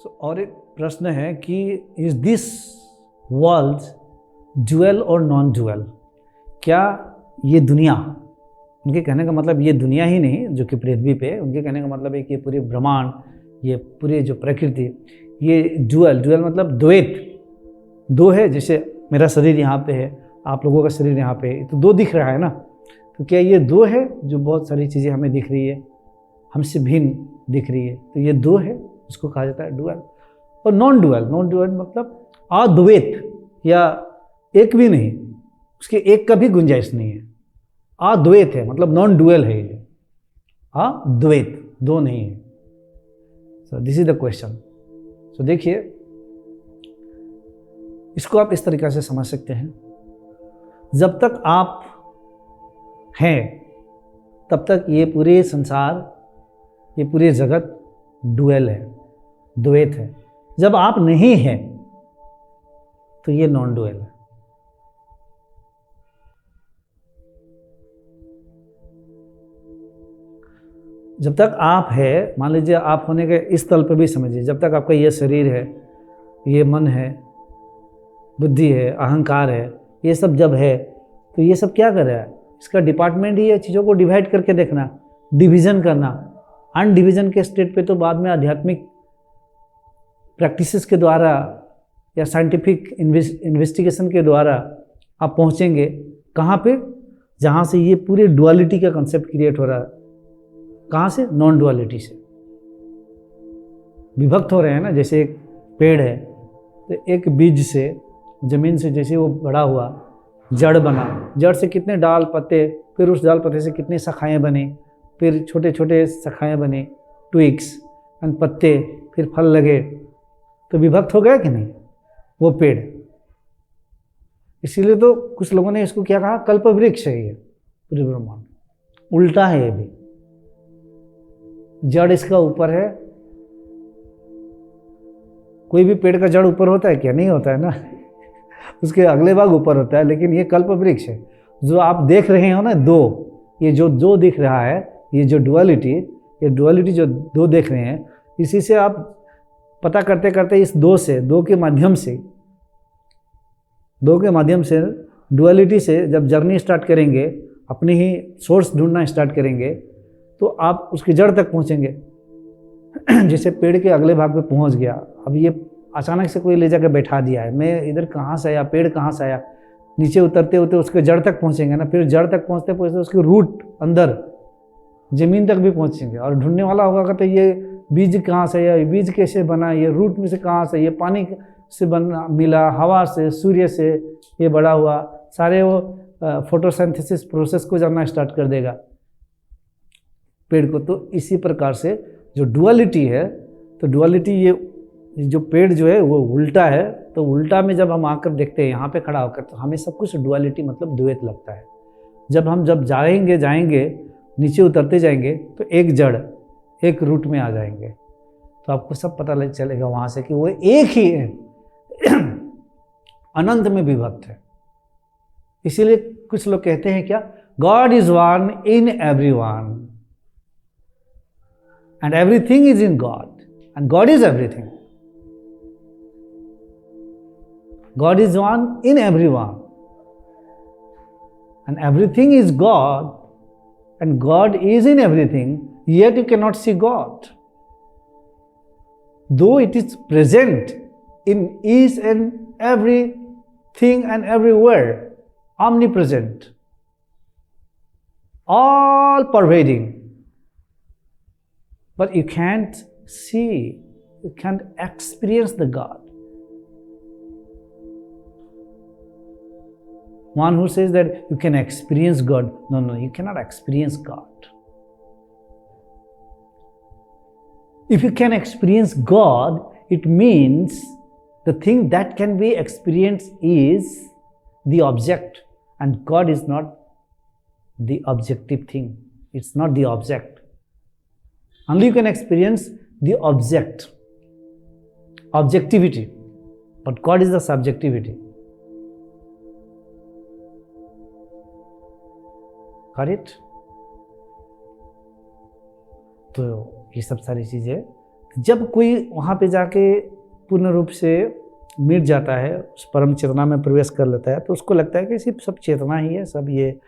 और एक प्रश्न है कि इज दिस वर्ल्ड ड्यूअल और नॉन ड्यूअल? क्या ये दुनिया, उनके कहने का मतलब ये दुनिया ही नहीं जो कि पृथ्वी पे, उनके कहने का मतलब है कि ये पूरे ब्रह्मांड, ये पूरी जो प्रकृति, ये ड्यूअल मतलब द्वैत, दो है। जैसे मेरा शरीर यहाँ पे है, आप लोगों का शरीर यहाँ पे है, तो दो दिख रहा है ना। तो क्या ये दो है जो बहुत सारी चीज़ें हमें दिख रही है, हमसे भिन्न दिख रही है, तो ये दो है, इसको कहा जाता है डुअल। और नॉन डुअल मतलब अद्वैत, या एक भी नहीं, उसके एक का भी गुंजाइश नहीं है। अद्वैत है मतलब नॉन डुअल है ये, अद्वैत, दो नहीं है। So this is the question. So देखिए, इसको आप इस तरीक़े से समझ सकते हैं, जब तक आप हैं तब तक ये पूरे संसार, ये पूरे जगत डुअल है, द्वैत है। जब आप नहीं हैं तो ये नॉन डुअल है। जब तक आप है, मान लीजिए आप होने के इस तल पर भी समझिए, जब तक आपका ये शरीर है, ये मन है, बुद्धि है, अहंकार है, ये सब जब है, तो ये सब क्या कर रहा है? इसका डिपार्टमेंट ही है चीज़ों को डिवाइड करके देखना, डिवीज़न करना। अनडिवीजन के स्टेट पे तो बाद में आध्यात्मिक प्रैक्टिसेस के द्वारा या साइंटिफिक इन्वेस्टिगेशन के द्वारा आप पहुँचेंगे कहाँ पे? जहाँ से ये पूरे डुअलिटी का कंसेप्ट क्रिएट हो रहा है। कहाँ से? नॉन डुअलिटी से। विभक्त हो रहे हैं ना, जैसे एक पेड़ है, तो एक बीज से, जमीन से जैसे वो बड़ा हुआ, जड़ बना, जड़ से कितने डाल पत्ते, फिर उस डाल पत्ते से कितनी शाखाएं बनी, फिर छोटे छोटे शाखाएं बनी, ट्विग्स एंड पत्ते, फिर फल लगे, तो विभक्त हो गया कि नहीं वो पेड़? इसीलिए तो कुछ लोगों ने इसको क्या कहा? कल्प वृक्ष है ये पूरे ब्रह्मांड। उल्टा है ये भी, जड़ इसका ऊपर है। कोई भी पेड़ का जड़ ऊपर होता है क्या? नहीं होता है ना उसके अगले भाग ऊपर होता है। लेकिन ये कल्प वृक्ष है जो आप देख रहे हो ना, दो, ये जो दिख रहा है, ये जो डुअलिटी, ये डुअलिटी जो दो देख रहे हैं, इसी से आप पता करते करते इस दो के माध्यम से डुअलिटी से जब जर्नी स्टार्ट करेंगे, अपनी ही सोर्स ढूंढना स्टार्ट करेंगे, तो आप उसकी जड़ तक पहुंचेंगे। जैसे पेड़ के अगले भाग पे पहुंच गया, अब ये अचानक से कोई ले जाकर बैठा दिया है, मैं इधर कहाँ से आया, पेड़ कहाँ से आया, नीचे उतरते होते उसके जड़ तक पहुंचेंगे ना, फिर जड़ तक पहुंचते पहुंचते उसके रूट अंदर जमीन तक भी पहुंचेंगे, और ढूंढने वाला होगा तो ये बीज कहाँ से आया, ये बीज कैसे बना, ये रूट में से कहाँ से, ये पानी से बना मिला, हवा से, सूर्य से ये बड़ा हुआ, सारे वो फोटोसिंथेसिस प्रोसेस को जानना स्टार्ट कर देगा पेड़ को। तो इसी प्रकार से जो डुअलिटी है, तो डुअलिटी ये जो पेड़ जो है वो उल्टा है, तो उल्टा में जब हम आकर देखते हैं यहाँ पे खड़ा होकर, तो हमें सब कुछ डुअलिटी मतलब द्वैत लगता है। जब जाएंगे नीचे उतरते जाएंगे, तो एक जड़ एक रूट में आ जाएंगे, तो आपको सब पता चलेगा वहाँ से कि वो एक ही है, अनंत में विभक्त है। इसीलिए कुछ लोग कहते हैं क्या? God is one in everyone and everything is in God, and God is everything. God is one in everyone, and everything is God, and God is in everything, yet you cannot see God. Though it is present in each and everything and everywhere, omnipresent, all pervading, but you can't see, you can't experience the God. One who says that you can experience God, no, you cannot experience God. If you can experience God, it means the thing that can be experienced is the object, and God is not the objective thing. It's not the object. Only you can experience the objectivity, but God is the subjectivity. Got it? तो ये सब सारी चीज़ें जब कोई वहाँ पे जाके पूर्ण रूप से मिट जाता है, उस परम चेतना में प्रवेश कर लेता है, तो उसको लगता है कि सिर्फ सब चेतना ही है, सब ये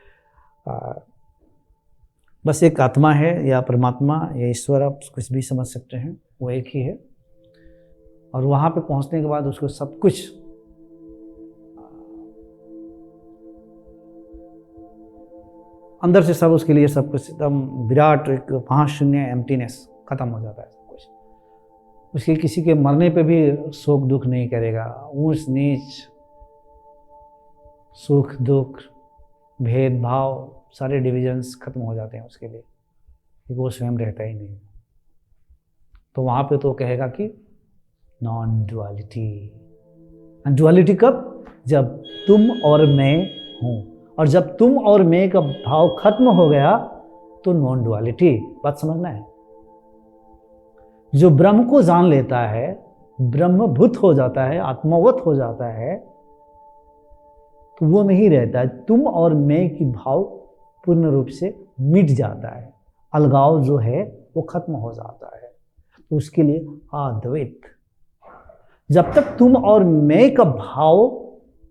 बस एक आत्मा है या परमात्मा या ईश्वर, आप कुछ भी समझ सकते हैं, वो एक ही है। और वहाँ पे पहुँचने के बाद उसको सब कुछ अंदर से सब, उसके लिए सब कुछ एकदम विराट, एक महाशून्य एम्प्टीनेस, खत्म हो जाता है सब कुछ। उसके किसी के मरने पे भी शोक दुख नहीं करेगा, ऊंच नीच, सुख दुख, भेदभाव, सारे डिविजन्स खत्म हो जाते हैं उसके लिए, क्योंकि वो स्वयं रहता ही नहीं। तो वहाँ पे तो कहेगा कि नॉन डुअलिटी। डुअलिटी कब? जब तुम और मैं हूँ, और जब तुम और मैं का भाव खत्म हो गया तो नॉन डुअलिटी। बात समझना है। जो ब्रह्म को जान लेता है, ब्रह्मभूत हो जाता है, आत्मवत हो जाता है, तो वो नहीं रहता है। तुम और मैं की भाव पूर्ण रूप से मिट जाता है, अलगाव जो है वो खत्म हो जाता है। तो उसके लिए अद्वैत। जब तक तुम और मैं का भाव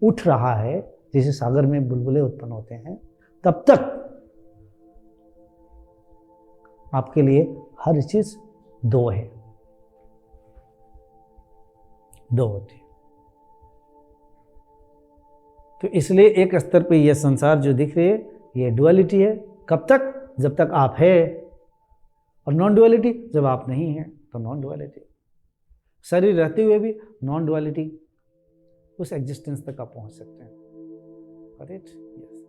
उठ रहा है, जैसे सागर में बुलबुले उत्पन्न होते हैं, तब तक आपके लिए हर चीज दो है, दो होती है। तो इसलिए एक स्तर पे यह संसार जो दिख रही है, ये डुअलिटी है। कब तक? जब तक आप है। और नॉन डुअलिटी, जब आप नहीं है तो नॉन डुअलिटी। शरीर रहते हुए भी नॉन डुअलिटी, उस एग्जिस्टेंस तक आप पहुंच सकते हैं। करेक्ट? यस।